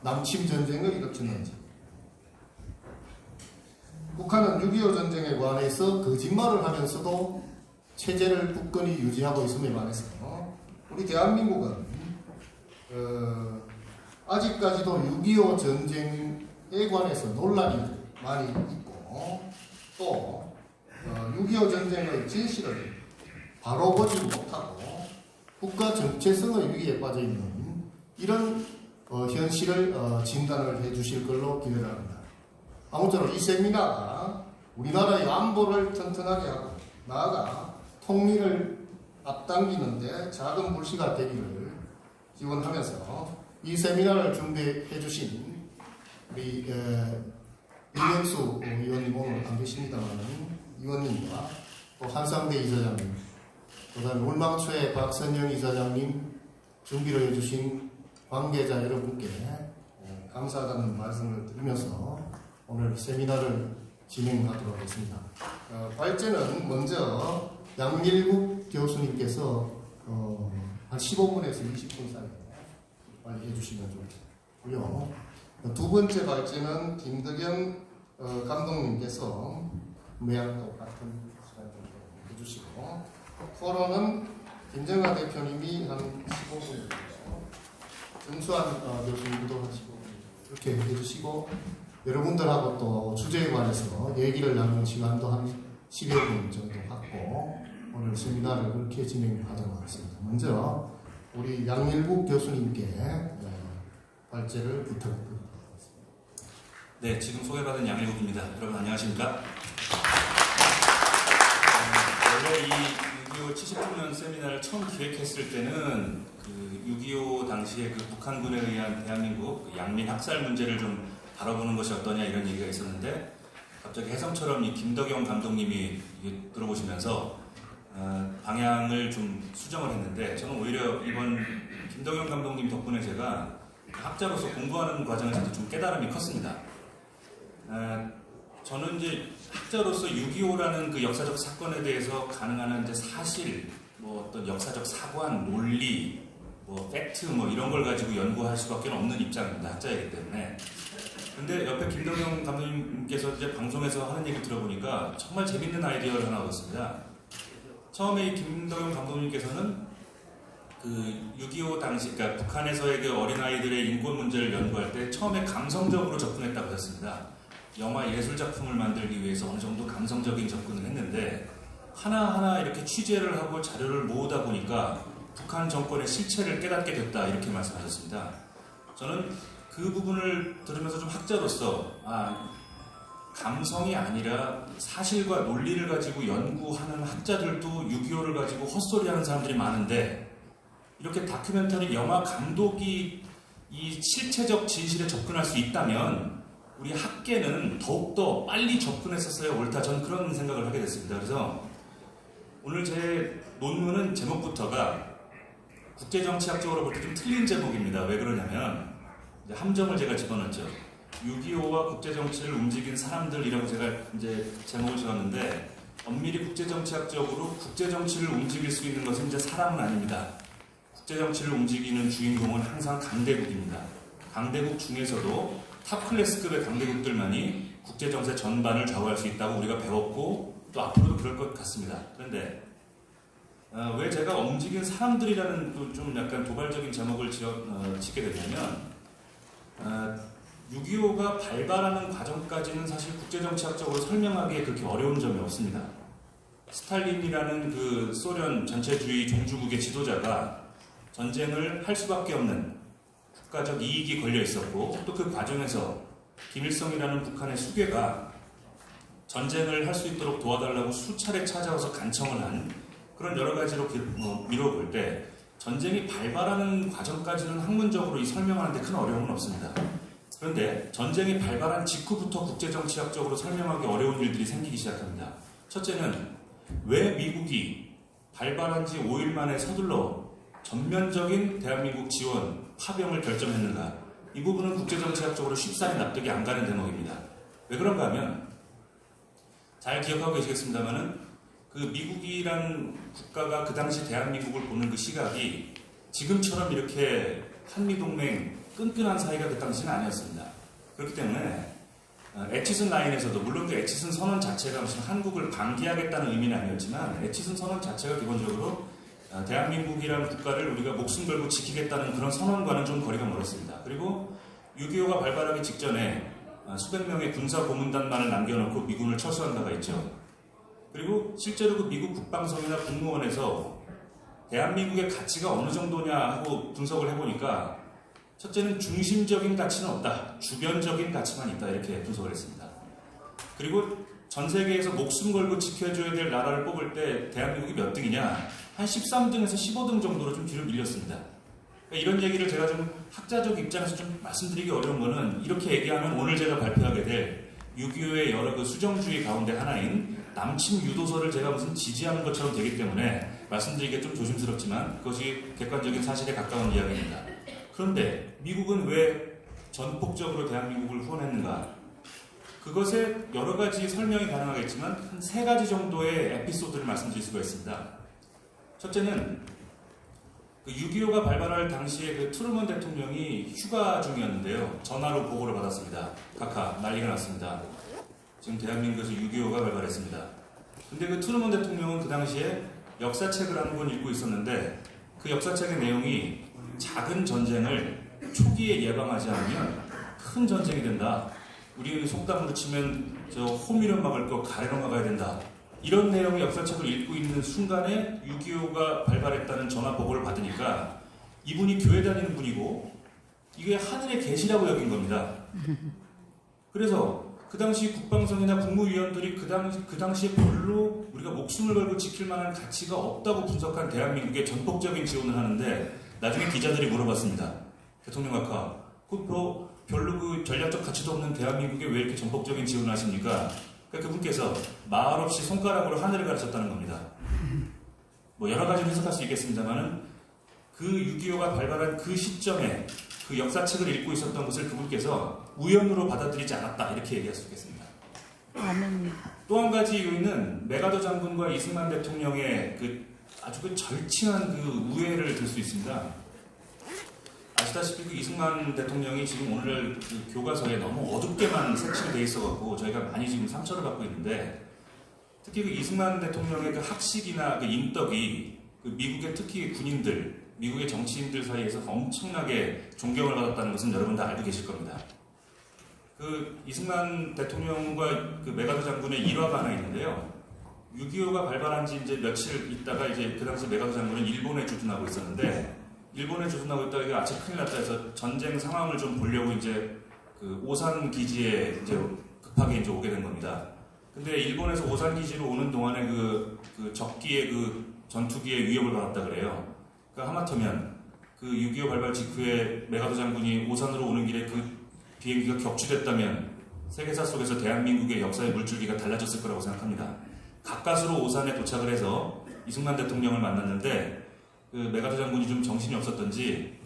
남침 전쟁을 일으켰는지, 북한은 6.25 전쟁에 관해서 거짓말을 하면서도 체제를 굳건히 유지하고 있음에 반해서 우리 대한민국은 아직까지도 6.25 전쟁에 관해서 논란이 많이 있고, 또 6.25 전쟁의 진실을 바로 보지 못하고 국가 정체성의 위기에 빠져 있는 이런 현실을 진단을 해 주실 걸로 기대를 합니다. 아무쪼록 이 세미나가 우리나라의 안보를 튼튼하게 하고 나아가 통일을 앞당기는데 작은 불씨가 되기를 기원하면서 이 세미나를 준비해 주신 우리 이명수 의원님 오늘 안 계십니다만 의원님과 또 한상대 이사장님, 그 다음에 울망초의 박선영 이사장님, 준비를 해주신 관계자 여러분께 감사하다는 말씀을 드리면서 오늘 세미나를 진행하도록 하겠습니다. 발제는 먼저 양일국 교수님께서 한 15분에서 20분 사이에 빨리 해주시면 좋겠고요. 두 번째 발제는 김덕영 감독님께서 모양도 같은 시간을 해주시고, 토론은 김정아 대표님이 한 15분 정도, 정수환 교수님도 한 15분 이렇게 해주시고, 여러분들하고 또 주제에 관해서 얘기를 나누는 시간도 한 10여 분 정도 갖고 오늘 세미나를 그렇게 진행하도록 하겠습니다. 먼저 우리 양일국 교수님께 발제를 부탁드립니다. 네, 지금 소개받은 양일국입니다. 여러분 안녕하십니까? 원래 이 6.25 70주년 세미나를 처음 기획했을 때는 그 6.25 당시에 그 북한군에 의한 대한민국 양민 학살 문제를 좀 다뤄보는 것이 어떠냐 이런 얘기가 있었는데, 갑자기 혜성처럼 이 김덕영 감독님이 들어보시면서 방향을 좀 수정을 했는데, 저는 오히려 이번 김덕영 감독님 덕분에 제가 학자로서 공부하는 과정에서도 좀 깨달음이 컸습니다. 저는 이제 학자로서 6.25라는 그 역사적 사건에 대해서 가능한 이제 사실, 뭐 어떤 역사적 사관, 논리, 뭐 팩트 뭐 이런 걸 가지고 연구할 수밖에 없는 입장입니다. 학자이기 때문에. 근데 옆에 김덕영 감독님께서 이제 방송에서 하는 얘기 들어보니까 정말 재밌는 아이디어를 하나 얻었습니다. 처음에 이 김덕영 감독님께서는 그 6.25 당시, 그러니까 북한에서의 그 어린아이들의 인권 문제를 연구할 때 처음에 감성적으로 접근했다고 하셨습니다. 영화 예술 작품을 만들기 위해서 어느 정도 감성적인 접근을 했는데, 하나하나 이렇게 취재를 하고 자료를 모으다 보니까 북한 정권의 실체를 깨닫게 됐다, 이렇게 말씀하셨습니다. 저는 그 부분을 들으면서 좀 학자로서 감성이 아니라 사실과 논리를 가지고 연구하는 학자들도 6.25를 가지고 헛소리하는 사람들이 많은데, 이렇게 다큐멘터리 영화 감독이 이 실체적 진실에 접근할 수 있다면 우리 학계는 더욱더 빨리 접근했었어야 옳다, 전 그런 생각을 하게 됐습니다. 그래서 오늘 제 논문은 제목부터가 국제정치학적으로 볼 때 좀 틀린 제목입니다. 왜 그러냐면 함정을 제가 집어넣었죠. 6.25와 국제정치를 움직인 사람들이라고 제가 이제 제목을 지었는데, 엄밀히 국제정치학적으로 국제정치를 움직일 수 있는 것은 이제 사람은 아닙니다. 국제정치를 움직이는 주인공은 항상 강대국입니다. 강대국 중에서도 탑 클래스급의 강대국들만이 국제정세 전반을 좌우할 수 있다고 우리가 배웠고, 또 앞으로도 그럴 것 같습니다. 그런데 왜 제가 움직인 사람들이라는 좀 약간 도발적인 제목을 짓게 됐냐면, 6.25가 발발하는 과정까지는 사실 국제정치학적으로 설명하기에 그렇게 어려운 점이 없습니다. 스탈린이라는 그 소련 전체주의 종주국의 지도자가 전쟁을 할 수밖에 없는 국가적 이익이 걸려 있었고, 또 그 과정에서 김일성이라는 북한의 수괴가 전쟁을 할 수 있도록 도와달라고 수차례 찾아와서 간청을 한 그런 여러 가지로 미뤄볼 때, 전쟁이 발발하는 과정까지는 학문적으로 이 설명하는 데 큰 어려움은 없습니다. 그런데 전쟁이 발발한 직후부터 국제정치학적으로 설명하기 어려운 일들이 생기기 시작합니다. 첫째는 왜 미국이 발발한 지 5일 만에 서둘러 전면적인 대한민국 지원, 파병을 결정했는가? 이 부분은 국제정치학적으로 쉽사리 납득이 안 가는 대목입니다. 왜 그런가 하면, 잘 기억하고 계시겠습니다만은 그 미국이란 국가가 그 당시 대한민국을 보는 그 시각이 지금처럼 이렇게 한미동맹 끈끈한 사이가 그 당시는 아니었습니다. 그렇기 때문에 애치슨 라인에서도 물론 그 애치슨 선언 자체가 무슨 한국을 방기하겠다는 의미는 아니었지만 애치슨 선언 자체가 기본적으로 대한민국이라는 국가를 우리가 목숨 걸고 지키겠다는 그런 선언과는 좀 거리가 멀었습니다. 그리고 6.25가 발발하기 직전에 수백 명의 군사 고문단만을 남겨놓고 미군을 철수한 바가 있죠. 그리고 실제로 그 미국 국방성이나 국무원에서 대한민국의 가치가 어느 정도냐 하고 분석을 해보니까 첫째는 중심적인 가치는 없다. 주변적인 가치만 있다. 이렇게 분석을 했습니다. 그리고 전 세계에서 목숨 걸고 지켜줘야 될 나라를 뽑을 때 대한민국이 몇 등이냐? 한 13등에서 15등 정도로 좀 뒤로 밀렸습니다. 그러니까 이런 얘기를 제가 좀 학자적 입장에서 좀 말씀드리기 어려운 거는 이렇게 얘기하면 오늘 제가 발표하게 될 6.25의 여러 그 수정주의 가운데 하나인 남침 유도서를 제가 무슨 지지하는 것처럼 되기 때문에 말씀드리기가 좀 조심스럽지만 그것이 객관적인 사실에 가까운 이야기입니다. 그런데 미국은 왜 전폭적으로 대한민국을 후원했는가? 그것에 여러 가지 설명이 가능하겠지만 한 3가지 정도의 에피소드를 말씀드릴 수가 있습니다. 첫째는 그 6.25가 발발할 당시에 그 트루먼 대통령이 휴가 중이었는데요. 전화로 보고를 받았습니다. 카카 난리가 났습니다. 지금 대한민국에서 6.25가 발발했습니다. 근데 그 트루먼 대통령은 그 당시에 역사책을 한 권 읽고 있었는데 그 역사책의 내용이 작은 전쟁을 초기에 예방하지 않으면 큰 전쟁이 된다. 우리 속담으로 치면 저 호미로 막을 거 가래로 막아야 된다. 이런 내용의 역사책을 읽고 있는 순간에 6.25가 발발했다는 전화 보고를 받으니까 이분이 교회 다니는 분이고 이게 하늘의 계시라고 여긴 겁니다. 그래서 그 당시 국방성이나 국무위원들이 그 당시에 별로 우리가 목숨을 걸고 지킬 만한 가치가 없다고 분석한 대한민국에 전폭적인 지원을 하는데 나중에 기자들이 물어봤습니다. 대통령 각하, 별로 그 전략적 가치도 없는 대한민국에 왜 이렇게 전폭적인 지원을 하십니까? 그러니까 그분께서 말없이 손가락으로 하늘을 가르쳤다는 겁니다. 뭐 여러 가지로 해석할 수 있겠습니다만은 그 6.25가 발발한 그 시점에 그 역사책을 읽고 있었던 것을 그분께서 우연으로 받아들이지 않았다 이렇게 얘기할 수 있겠습니다. 또 한 가지 요인은 메가더 장군과 이승만 대통령의 그 아주 그 절친한 그 우애를 들 수 있습니다. 아시다시피 그 이승만 대통령이 지금 오늘 그 교과서에 너무 어둡게만 색칠되어 있어갖고 저희가 많이 지금 상처를 받고 있는데 특히 그 이승만 대통령의 그 학식이나 그 인덕이 그 미국의 특히 군인들, 미국의 정치인들 사이에서 엄청나게 존경을 받았다는 것은 여러분 다 알고 계실 겁니다. 그 이승만 대통령과 그 메가더 장군의 일화가 하나 있는데요. 6.25가 발발한 지 이제 며칠 있다가 이제 그 당시 메가더 장군은 일본에 주둔하고 있었는데 일본에 주둔하고 있다가 이게 아직 큰일 났다 해서 전쟁 상황을 좀 보려고 이제 그 오산 기지에 이제 급하게 이제 오게 된 겁니다. 근데 일본에서 오산 기지로 오는 동안에 그 적기의 그 전투기의 위협을 받았다 그래요. 그러니까 하마터면 그 6.25 발발 직후에 메가더 장군이 오산으로 오는 길에 그 비행기가 격추됐다면 세계사 속에서 대한민국의 역사의 물줄기가 달라졌을 거라고 생각합니다. 가까스로 오산에 도착을 해서 이승만 대통령을 만났는데 그 메가더 장군이 좀 정신이 없었던지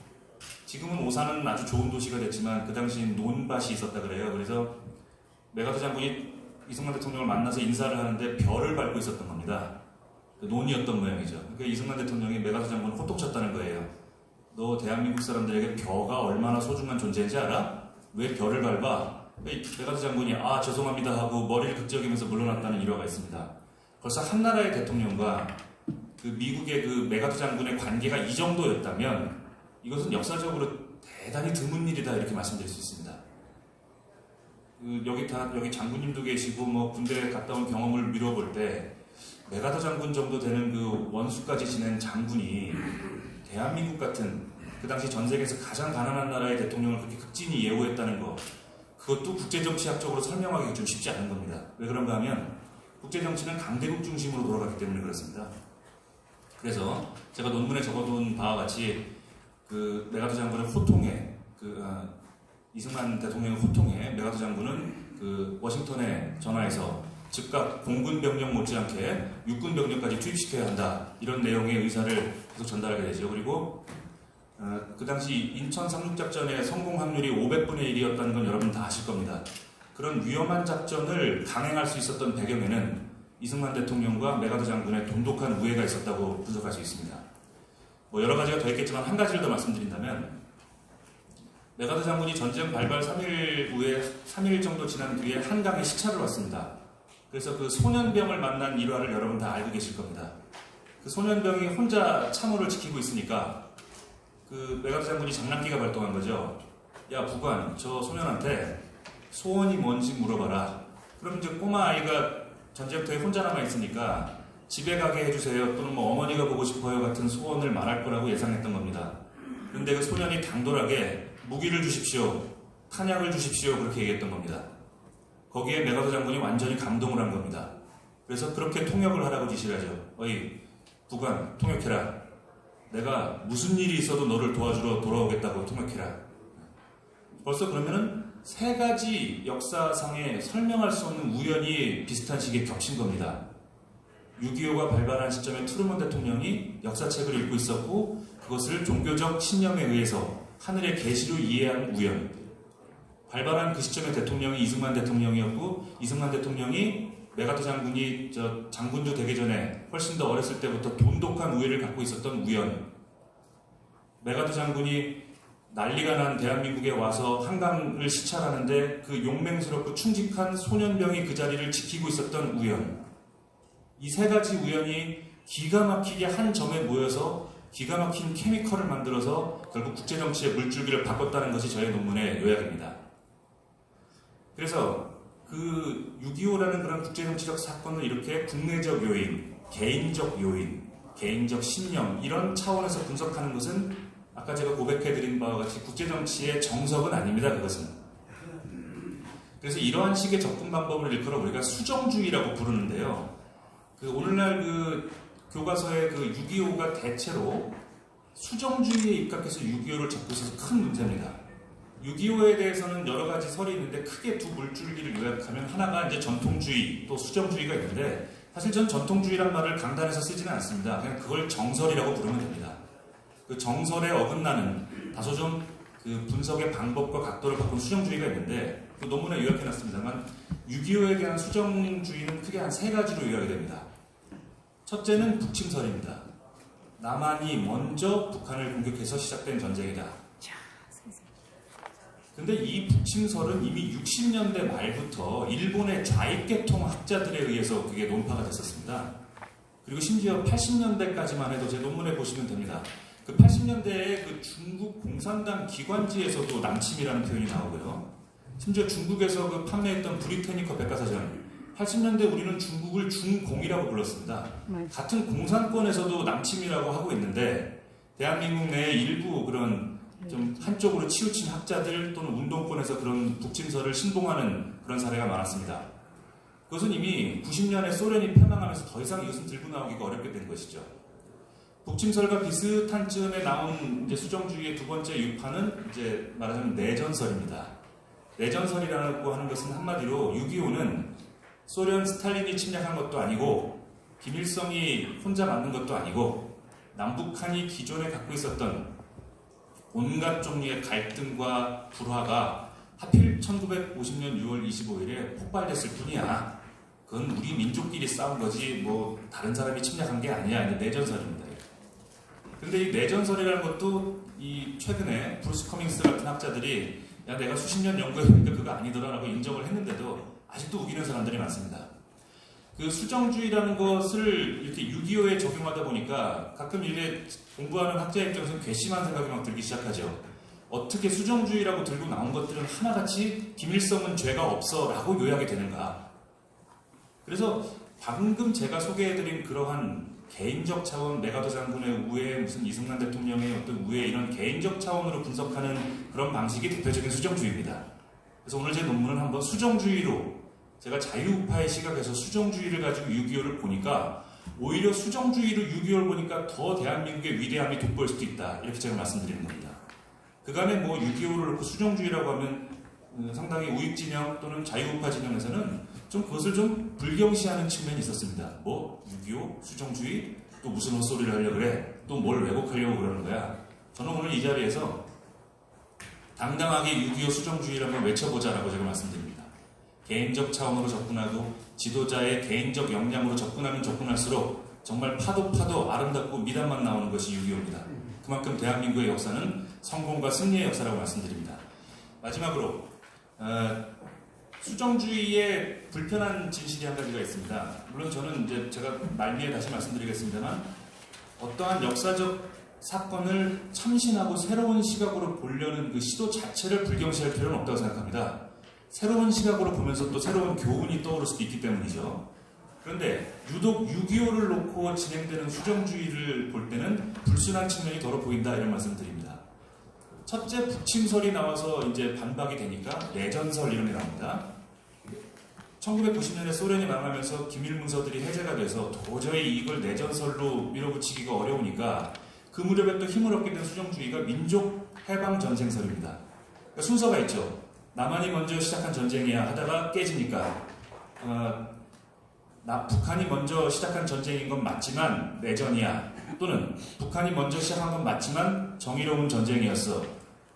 지금은 오산은 아주 좋은 도시가 됐지만 그 당시엔 논밭이 있었다 그래요. 그래서 메가더 장군이 이승만 대통령을 만나서 인사를 하는데 별을 밟고 있었던 겁니다. 논이었던 모양이죠. 그러니까 이승만 대통령이 메가더 장군을 호떡 쳤다는 거예요. 너 대한민국 사람들에게 벼가 얼마나 소중한 존재인지 알아? 왜 별을 밟아? 메가더 장군이 아 죄송합니다 하고 머리를 극적이면서 물러났다는 일화가 있습니다. 벌써 한 나라의 대통령과 그 미국의 그 메가더 장군의 관계가 이 정도였다면 이것은 역사적으로 대단히 드문 일이다 이렇게 말씀드릴 수 있습니다. 여기 장군님도 계시고 뭐 군대 갔다 온 경험을 미뤄볼 때 메가더 장군 정도 되는 그 원수까지 지낸 장군이 대한민국 같은 그 당시 전 세계에서 가장 가난한 나라의 대통령을 그렇게 극진히 예우했다는 거 그것도 국제정치학적으로 설명하기가 좀 쉽지 않은 겁니다. 왜 그런가 하면 국제정치는 강대국 중심으로 돌아갔기 때문에 그렇습니다. 그래서 제가 논문에 적어둔 바와 같이 그 메가더 장군의 호통에 이승만 대통령의 호통에 메가더 장군은 그 워싱턴에 전화해서 즉각 공군 병력 못지않게 육군 병력까지 투입시켜야 한다 이런 내용의 의사를 계속 전달하게 되죠. 그리고 그 당시 인천 상륙작전의 성공 확률이 500분의 1이었다는 건 여러분 다 아실 겁니다. 그런 위험한 작전을 강행할 수 있었던 배경에는 이승만 대통령과 메가더 장군의 돈독한 우애가 있었다고 분석할 수 있습니다. 뭐 여러 가지가 더 있겠지만 한 가지를 더 말씀드린다면 메가더 장군이 전쟁 발발 3일 후에 3일 정도 지난 뒤에 한강에 시찰을 왔습니다. 그래서 그 소년병을 만난 일화를 여러분 다 알고 계실 겁니다. 그 소년병이 혼자 참호를 지키고 있으니까 그 메가더 장군이 장난기가 발동한 거죠. 야 부관, 저 소년한테 소원이 뭔지 물어봐라. 그럼 이제 꼬마 아이가 전쟁터에 혼자 남아 있으니까 집에 가게 해주세요 또는 뭐 어머니가 보고 싶어요 같은 소원을 말할 거라고 예상했던 겁니다. 그런데 그 소년이 당돌하게 무기를 주십시오, 탄약을 주십시오 그렇게 얘기했던 겁니다. 거기에 메가더 장군이 완전히 감동을 한 겁니다. 그래서 그렇게 통역을 하라고 지시를 하죠. 어이 부관 통역해라. 내가 무슨 일이 있어도 너를 도와주러 돌아오겠다고 통역해라. 벌써 그러면은 세 가지 역사상에 설명할 수 없는 우연이 비슷한 시기에 겹친 겁니다. 6.25가 발발한 시점에 트루먼 대통령이 역사책을 읽고 있었고 그것을 종교적 신념에 의해서 하늘의 계시로 이해한 우연. 발발한 그 시점에 대통령이 이승만 대통령이었고 이승만 대통령이 메가더 장군이 장군도 되기 전에 훨씬 더 어렸을 때부터 돈독한 우애를 갖고 있었던 우연. 메가더 장군이 난리가 난 대한민국에 와서 한강을 시찰하는데 그 용맹스럽고 충직한 소년병이 그 자리를 지키고 있었던 우연. 이 세 가지 우연이 기가 막히게 한 점에 모여서 기가 막힌 케미컬을 만들어서 결국 국제정치의 물줄기를 바꿨다는 것이 저의 논문의 요약입니다. 그래서 그 6.25라는 그런 국제정치적 사건을 이렇게 국내적 요인, 개인적 요인, 개인적 신념 이런 차원에서 분석하는 것은 아까 제가 고백해드린 바와 같이 국제정치의 정석은 아닙니다. 그것은. 그래서 이러한 식의 접근 방법을 일컬어 우리가 수정주의라고 부르는데요. 그 오늘날 그 교과서의 그 6.25가 대체로 수정주의에 입각해서 6.25를 적고 있어서 큰 문제입니다. 6.25에 대해서는 여러 가지 설이 있는데 크게 두 물줄기를 요약하면 하나가 이제 전통주의 또 수정주의가 있는데 사실 전 전통주의란 말을 강단에서 쓰지는 않습니다. 그냥 그걸 정설이라고 부르면 됩니다. 그 정설에 어긋나는 다소 좀 그 분석의 방법과 각도를 바꾼 수정주의가 있는데 그 논문에 요약해놨습니다만 6.25에 대한 수정주의는 크게 한 세 가지로 요약이 됩니다. 첫째는 북침설입니다. 남한이 먼저 북한을 공격해서 시작된 전쟁이다. 근데 이 북침설은 이미 60년대 말부터 일본의 좌익계통 학자들에 의해서 그게 논파가 됐었습니다. 그리고 심지어 80년대까지만 해도 제 논문에 보시면 됩니다. 그 80년대에 그 중국 공산당 기관지에서도 남침이라는 표현이 나오고요. 심지어 중국에서 그 판매했던 브리테니커 백과사전 80년대 우리는 중국을 중공이라고 불렀습니다. 같은 공산권에서도 남침이라고 하고 있는데 대한민국 내에 일부 그런 좀 한쪽으로 치우친 학자들 또는 운동권에서 그런 북침설을 신봉하는 그런 사례가 많았습니다. 그것은 이미 90년에 소련이 패망하면서 더 이상 이것은 들고 나오기가 어렵게 된 것이죠. 북침설과 비슷한 쯤에 나온 이제 수정주의의 두 번째 유파는 이제 말하자면 내전설입니다. 내전설이라고 하는 것은 한마디로 6.25는 소련 스탈린이 침략한 것도 아니고 김일성이 혼자 만든 것도 아니고 남북한이 기존에 갖고 있었던 온갖 종류의 갈등과 불화가 하필 1950년 6월 25일에 폭발됐을 뿐이야. 그건 우리 민족끼리 싸운 거지 뭐 다른 사람이 침략한 게 아니야. 이게 내전설입니다. 근데 이 내전설이라는 것도 이 최근에 브루스 커밍스 같은 학자들이 야 내가 수십 년 연구해보니까 그거 아니더라라고 인정을 했는데도 아직도 우기는 사람들이 많습니다. 그 수정주의라는 것을 이렇게 6.25에 적용하다 보니까 가끔 이게 공부하는 학자 입장에서는 괘씸한 생각이 막 들기 시작하죠. 어떻게 수정주의라고 들고 나온 것들은 하나같이 김일성은 죄가 없어 라고 요약이 되는가. 그래서 방금 제가 소개해드린 그러한 개인적 차원, 메가더 장군의 우애, 무슨 이승만 대통령의 어떤 우애 이런 개인적 차원으로 분석하는 그런 방식이 대표적인 수정주의입니다. 그래서 오늘 제 논문은 한번 수정주의로 제가 자유우파의 시각에서 수정주의를 가지고 6.25를 보니까 오히려 수정주의로 6.25를 보니까 더 대한민국의 위대함이 돋보일 수도 있다. 이렇게 제가 말씀드리는 겁니다. 그간에 뭐 6.25를 놓고 수정주의라고 하면 상당히 우익진영 또는 자유우파 진영에서는 좀 그것을 좀 불경시하는 측면이 있었습니다. 뭐 6.25, 수정주의, 또 무슨 헛소리를 하려고 그래? 또 뭘 왜곡하려고 그러는 거야? 저는 오늘 이 자리에서 당당하게 6.25 수정주의를 외쳐보자라고 제가 말씀드립니다. 개인적 차원으로 접근하고 지도자의 개인적 역량으로 접근하면 접근할수록 정말 파도 아름답고 미담만 나오는 것이 6.25입니다. 그만큼 대한민국의 역사는 성공과 승리의 역사라고 말씀드립니다. 마지막으로 수정주의의 불편한 진실이 한 가지가 있습니다. 물론 저는 이제 제가 말미에 다시 말씀드리겠습니다만 어떠한 역사적 사건을 참신하고 새로운 시각으로 보려는 그 시도 자체를 불경시할 필요는 없다고 생각합니다. 새로운 시각으로 보면서 또 새로운 교훈이 떠오를 수도 있기 때문이죠. 그런데 유독 6.25를 놓고 진행되는 수정주의를 볼 때는 불순한 측면이 더러 보인다 이런 말씀 드립니다. 첫째, 북침설이 나와서 이제 반박이 되니까 내전설 이런 게 나옵니다. 1990년에 소련이 망하면서 기밀문서들이 해제가 돼서 도저히 이걸 내전설로 밀어붙이기가 어려우니까 그 무렵에 또 힘을 얻게 된 수정주의가 민족 해방 전쟁설입니다. 그러니까 순서가 있죠. 남한이 먼저 시작한 전쟁이야 하다가 깨지니까 북한이 먼저 시작한 전쟁인 건 맞지만 내전이야, 또는 북한이 먼저 시작한 건 맞지만 정의로운 전쟁이었어.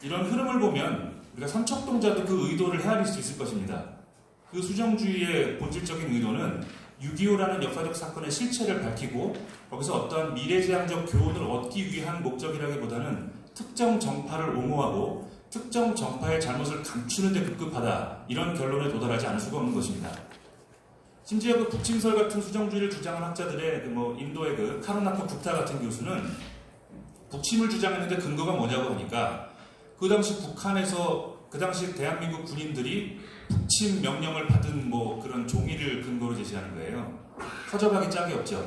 이런 흐름을 보면 우리가 삼척동자도 그 의도를 헤아릴 수 있을 것입니다. 그 수정주의의 본질적인 의도는 6.25라는 역사적 사건의 실체를 밝히고 거기서 어떠한 미래지향적 교훈을 얻기 위한 목적이라기보다는 특정 정파를 옹호하고 특정 정파의 잘못을 감추는 데 급급하다, 이런 결론에 도달하지 않을 수가 없는 것입니다. 심지어 그 북침설 같은 수정주의를 주장한 학자들의 인도의 그 카르나커 굿타 같은 교수는 북침을 주장했는데 근거가 뭐냐고 하니까 그 당시 북한에서 그 당시 대한민국 군인들이 북침 명령을 받은 그런 종이를 근거로 제시하는 거예요. 허접하기 짝이 없죠.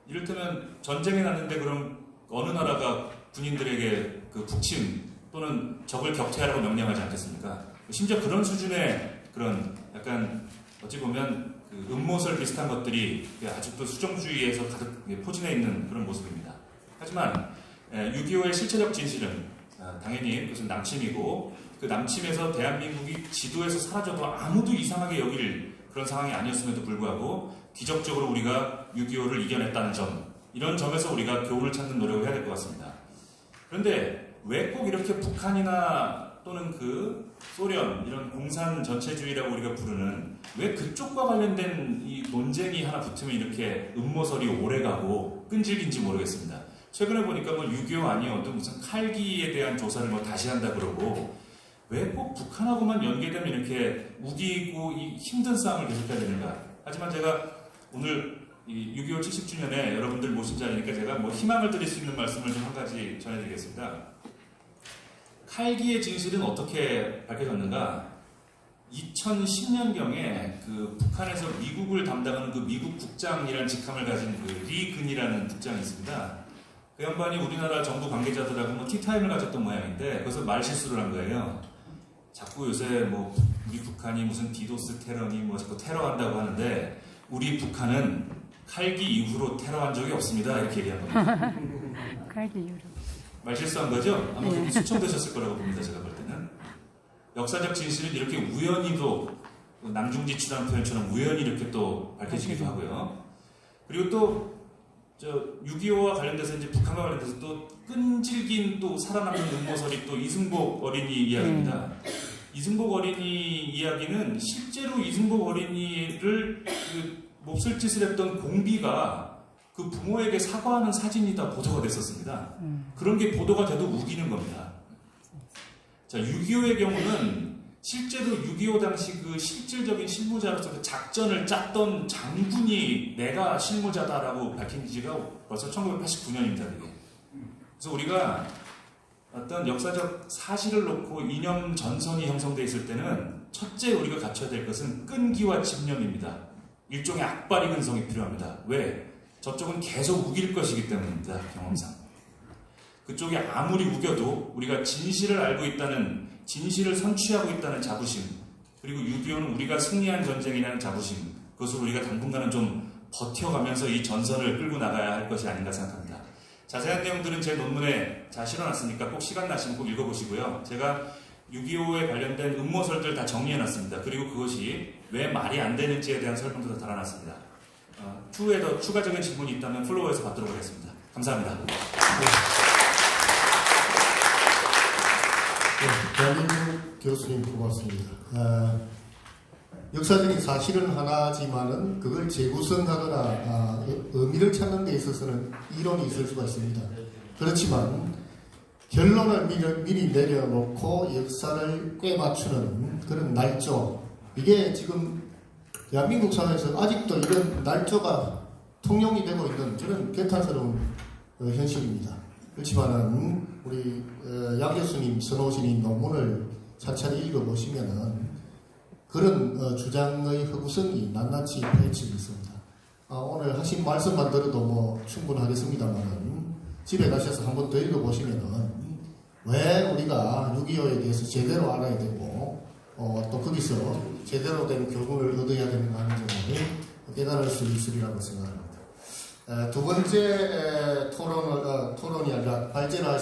이를테면 전쟁이 났는데 그럼 어느 나라가 군인들에게 그 북침 또는 적을 격퇴하라고 명령하지 않겠습니까? 심지어 그런 수준의 그런 약간 어찌 보면 그 음모설 비슷한 것들이 아직도 수정주의에서 가득 포진해 있는 그런 모습입니다. 하지만 6.25의 실체적 진실은 당연히 그것은 남침이고, 그 남침에서 대한민국이 지도에서 사라져도 아무도 이상하게 여길 그런 상황이 아니었음에도 불구하고 기적적으로 우리가 6.25를 이겨냈다는 점, 이런 점에서 우리가 교훈을 찾는 노력을 해야 될 것 같습니다. 그런데 왜 꼭 이렇게 북한이나 또는 그 소련, 이런 공산 전체주의라고 우리가 부르는, 왜 그쪽과 관련된 이 논쟁이 하나 붙으면 이렇게 음모설이 오래가고 끈질긴지 모르겠습니다. 최근에 보니까 6.25 아니어도 무슨 칼기에 대한 조사를 다시 한다 그러고, 왜 꼭 북한하고만 연계되면 이렇게 우기고 이 힘든 싸움을 계속해야 되는가. 하지만 제가 오늘 6.25 70주년에 여러분들 모신 자리니까 제가 희망을 드릴 수 있는 말씀을 좀 한 가지 전해드리겠습니다. 칼기의 진실은 어떻게 밝혀졌는가? 2010년경에 그 북한에서 미국을 담당하는 그 미국 국장이라는 직함을 가진 그 리근이라는 국장이 있습니다. 그 양반이 우리나라 정부 관계자들하고 티타임을 가졌던 모양인데 거기서 말실수를 한 거예요. 자꾸 요새 우리 북한이 무슨 디도스 테러니 자꾸 테러한다고 하는데 우리 북한은 칼기 이후로 테러한 적이 없습니다. 이렇게 얘기한 겁니다. 칼기 이후로. 말실수한 거죠? 아마 수청되셨을 거라고 봅니다. 제가 볼 때는. 역사적 진실은 이렇게 우연히도 남중지추라는 표현처럼 우연히 이렇게 또 밝혀지기도 하고요. 그리고 또 6.25와 관련돼서 이제 북한과 관련돼서 또 끈질긴 또 살아남는 음모설이 또 이승복 어린이 이야기입니다. 이승복 어린이 이야기는 실제로 이승복 어린이를 그 몹쓸 짓을 했던 공비가 그 부모에게 사과하는 사진이 다 보도가 됐었습니다. 그런 게 보도가 돼도 우기는 겁니다. 자, 6.25의 경우는 실제로 6.25 당시 그 실질적인 실무자로서 그 작전을 짰던 장군이 내가 실무자다라고 밝힌 지가 벌써 1989년입니다. 그게. 그래서 우리가 어떤 역사적 사실을 놓고 이념 전선이 형성되어 있을 때는 첫째 우리가 갖춰야 될 것은 끈기와 집념입니다. 일종의 악바리 근성이 필요합니다. 왜? 저쪽은 계속 우길 것이기 때문입니다. 경험상. 그쪽이 아무리 우겨도 우리가 진실을 알고 있다는, 진실을 선취하고 있다는 자부심, 그리고 6.25는 우리가 승리한 전쟁이라는 자부심, 그것을 우리가 당분간은 좀 버텨가면서 이 전선을 끌고 나가야 할 것이 아닌가 생각합니다. 자세한 내용들은 제 논문에 다 실어놨으니까 꼭 시간 나시면 꼭 읽어보시고요. 제가 6.25에 관련된 음모설들 다 정리해놨습니다. 그리고 그것이 왜 말이 안 되는지에 대한 설명도 다 달아놨습니다. 추후에 더 추가적인 질문이 있다면 플로어에서 받도록 하겠습니다. 감사합니다. 대한민국 교수님 고맙습니다. 역사적인 사실은 하나지만은 그걸 재구성하거나 의미를 찾는 데 있어서는 이론이 있을 수가 있습니다. 그렇지만 결론을 미리 내려놓고 역사를 꿰맞추는 그런 날조, 이게 지금 대한민국 사회에서 아직도 이런 날조가 통용이 되고 있는 저는 개탄스러운 현실입니다. 그렇지만은 우리 양 교수님 써놓으신 이 논문을 차차히 읽어보시면은 그런 주장의 허구성이 낱낱이 펼치고 있습니다. 오늘 하신 말씀만 들어도 뭐 충분하겠습니다만은 집에 가셔서 한 번 더 읽어보시면은 왜 우리가 6.25에 대해서 제대로 알아야 되고 또 거기서 제대로 된 교훈을 얻어야 되는가 하는 점을 깨달을 수 있으리라고 생각합니다. 두 번째 토론이 아니라 발제를 하신